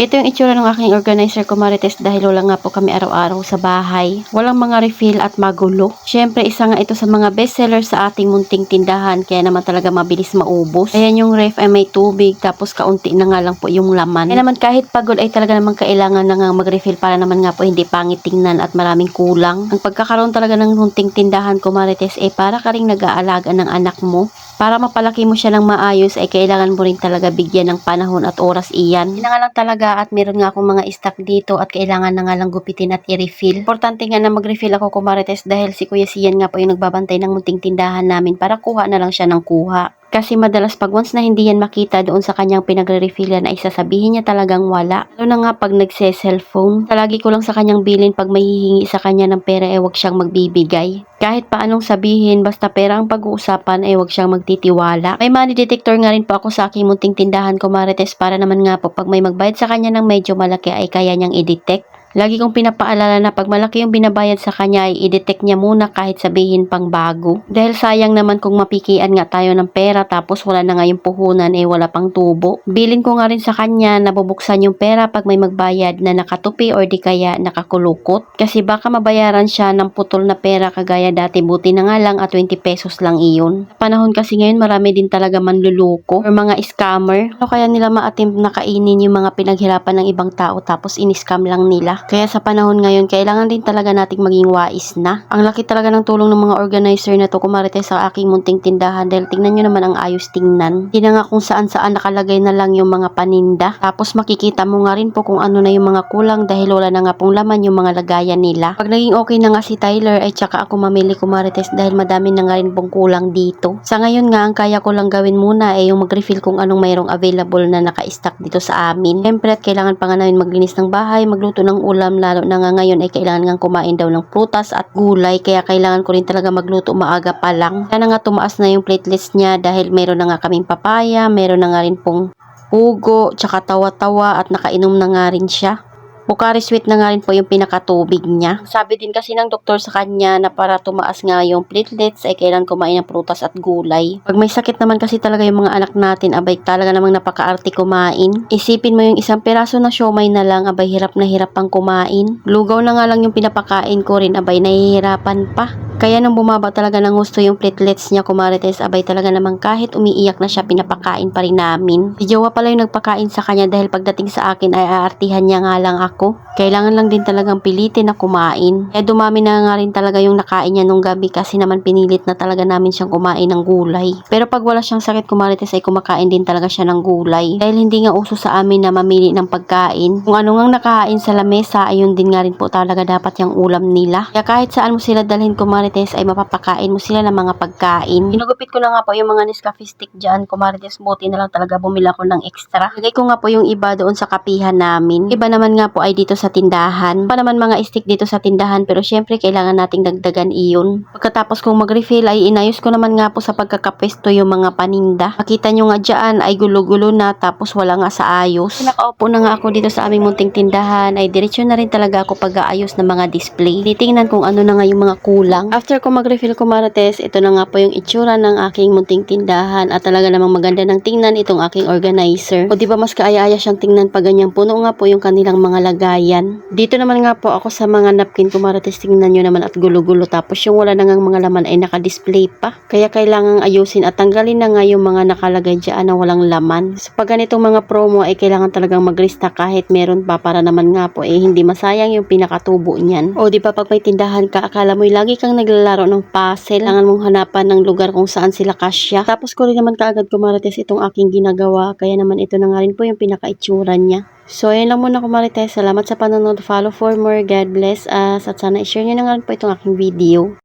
Ito yung itsura ng aking organizer ko, Marites, dahil wala nga po kami araw-araw sa bahay. Walang mga refill at magulo. Syempre, isa nga ito sa mga bestseller sa ating munting tindahan, kaya naman talaga mabilis maubos. Ayan yung ref ay may tubig, tapos kaunti na nga lang po yung laman. Kaya naman kahit pagod ay talaga naman kailangan na nga mag-refill para naman nga po hindi pangit tingnan at maraming kulang. Ang pagkakaroon talaga ng munting tindahan ko, Marites, ay para ka ring nag-aalaga ng anak mo. Para mapalaki mo siya ng maayos ay kailangan mo rin talaga bigyan ng panahon at oras iyan. Kailangan lang talaga at meron nga akong mga stock dito at kailangan na nga lang gupitin at i-refill. Importante nga na mag-refill ako, Kumarites, dahil si Kuya Sian nga po yung nagbabantay ng munting tindahan namin para kuha na lang siya ng kuha. Kasi madalas pag once na hindi yan makita doon sa kanyang pinagre-refillan ay sasabihin niya talagang wala. Lalo na nga pag nagse-cellphone. Palagi ko lang sa kanyang bilin pag may hihingi sa kanya ng pera ay wag siyang magbibigay. Kahit paanong sabihin, basta pera ang pag-uusapan ay wag siyang magtitiwala. May money detector nga rin po ako sa aking munting tindahan, Kumarites, para naman nga po pag may magbayad sa kanya ng medyo malaki ay kaya niyang i-detect. Lagi kong pinapaalala na pag malaki yung binabayad sa kanya ay i-detect niya muna kahit sabihin pang bago. Dahil sayang naman kung mapikian nga tayo ng pera tapos wala na nga yung puhunan wala pang tubo. Bilin ko nga rin sa kanya na bubuksan yung pera pag may magbayad na nakatupi or di kaya nakakulukot. Kasi baka mabayaran siya ng putol na pera kagaya dati, buti na nga lang at 20 pesos lang iyon. Sa panahon kasi ngayon marami din talaga manluluko or mga scammer. O kaya nila ma-attempt na kainin yung mga pinaghirapan ng ibang tao tapos in-scam lang nila. Kaya sa panahon ngayon, kailangan din talaga nating maging wais na. Ang laki talaga ng tulong ng mga organizer na to, Kumarites, sa aking munting tindahan dahil tingnan nyo naman ang ayos tingnan. Hindi na nga kung saan-saan nakalagay na lang yung mga paninda. Tapos makikita mo nga rin po kung ano na yung mga kulang dahil wala na nga pong laman yung mga lagayan nila. Pag naging okay na nga si Tyler ay tsaka ako mamili, Kumarites, dahil madami na nga rin pong kulang dito. Sa ngayon nga, ang kaya ko lang gawin muna ay yung mag-refill kung anong mayroong available na naka-stock dito sa amin. Siyempre at kailangan pa nga namin maglinis ng bahay, magluto ng ulam, lalo na nga ngayon ay kailangan nga kumain daw ng prutas at gulay, kaya kailangan ko rin talaga magluto maaga pa lang. Kaya na nga tumaas na yung platelets niya dahil meron na nga kaming papaya, meron na nga rin pong ugo, tsaka tawa-tawa at nakainom na nga rin siya. Pocari Sweat na nga rin po yung pinakatubig niya. Sabi din kasi ng doktor sa kanya na para tumaas nga yung platelets ay kailangan kumain ng prutas at gulay. Pag may sakit naman kasi talaga yung mga anak natin, abay talaga namang napakaarte kumain. Isipin mo yung isang piraso na siomay na lang, abay hirap na hirap pang kumain. Lugaw na nga lang yung pinapakain ko rin, abay nahihirapan pa. Kaya nung bumaba talaga ng gusto yung platelets niya, Kumarites, abay talaga namang kahit umiiyak na siya, pinapakain pa rin namin. Si Jowa pala yung nagpakain sa kanya dahil pagdating sa akin ay aartihan niya nga lang ako. Kailangan lang din talagang pilitin na kumain. Kaya dumami na nga rin talaga yung nakain niya nung gabi kasi naman pinilit na talaga namin siyang kumain ng gulay. Pero pag wala siyang sakit, Kumarites, ay kumakain din talaga siya ng gulay. Dahil hindi nga uso sa amin na mamili ng pagkain. Kung ano ngang nakain sa lamesa, ayun din nga rin po talaga dapat yung ulam nila. Kaya kahit saan mo sila dalhin, Kumarites, ay mapapakain mo sila ng mga pagkain. Pinugupit ko na nga po yung mga Nescafe stick dyan, Kumarites, buti na lang talaga bumila ko ng extra. Lagay ko nga po yung iba doon sa kapihan namin. Iba naman nga po ay dito sa tindahan. Pa naman mga stick dito sa tindahan, pero syempre kailangan nating dagdagan iyon. Pagkatapos kong mag-refill ay inayos ko naman nga po sa pagkakapwesto yung mga paninda. Makita nyo nga dyan ay gulo-gulo na tapos wala nga sa ayos. Nakaupo na nga ako dito sa aming munting tindahan ay diretsyo na rin talaga ako pag-aayos ng mga display. Titingnan kung ano na nga yung mga kulang. After ko mag-refill, Kumarites, ito na nga po yung itsura ng aking munting tindahan at talaga namang maganda ng tingnan itong aking organizer. O diba mas kaaya-aya siyang tingnan pag ganyang puno nga po yung kanilang mga lagayan. Dito naman nga po ako sa mga napkin, Kumarites, tingnan nyo naman at gulo-gulo tapos yung wala na nga mga laman ay naka-display pa. Kaya kailangang ayusin at tanggalin na nga yung mga nakalagay dyan na walang laman. So pag ganitong mga promo ay kailangan talagang mag-restock kahit meron pa para naman nga po hindi masayang yung pinakatubo niyan. O diba pag may tindahan ka, akala mo lagi kang naglalaro ng puzzle. Kailangan mong hanapan ng lugar kung saan sila kasya. Tapos ko rin naman kaagad, Kumarites, itong aking ginagawa. Kaya naman ito na nga rin po yung pinaka-itsura niya. So, ayan lang muna, Kumarites. Salamat sa panonood. Follow for more. God bless us. At sana i-share nyo na nga rin po itong aking video.